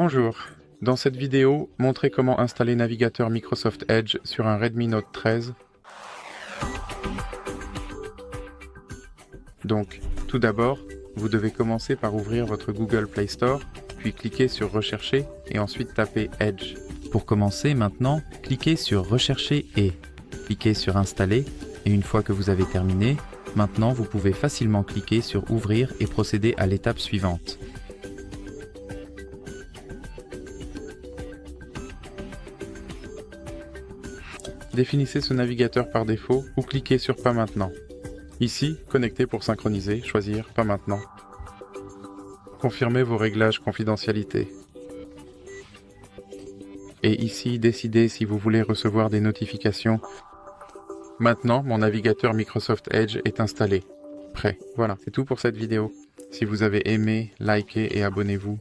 Bonjour, dans cette vidéo, montrez comment installer navigateur Microsoft Edge sur un Redmi Note 13. Donc, tout d'abord, vous devez commencer par ouvrir votre Google Play Store, puis cliquer sur Rechercher et ensuite taper Edge. Pour commencer maintenant, cliquez sur Rechercher et cliquez sur Installer et une fois que vous avez terminé, maintenant vous pouvez facilement cliquer sur Ouvrir et procéder à l'étape suivante. Définissez ce navigateur par défaut ou cliquez sur Pas maintenant. Ici, connecter pour synchroniser, choisir Pas maintenant. Confirmez vos réglages confidentialité. Et ici, décidez si vous voulez recevoir des notifications. Maintenant, mon navigateur Microsoft Edge est installé. Prêt. Voilà, c'est tout pour cette vidéo. Si vous avez aimé, likez et abonnez-vous.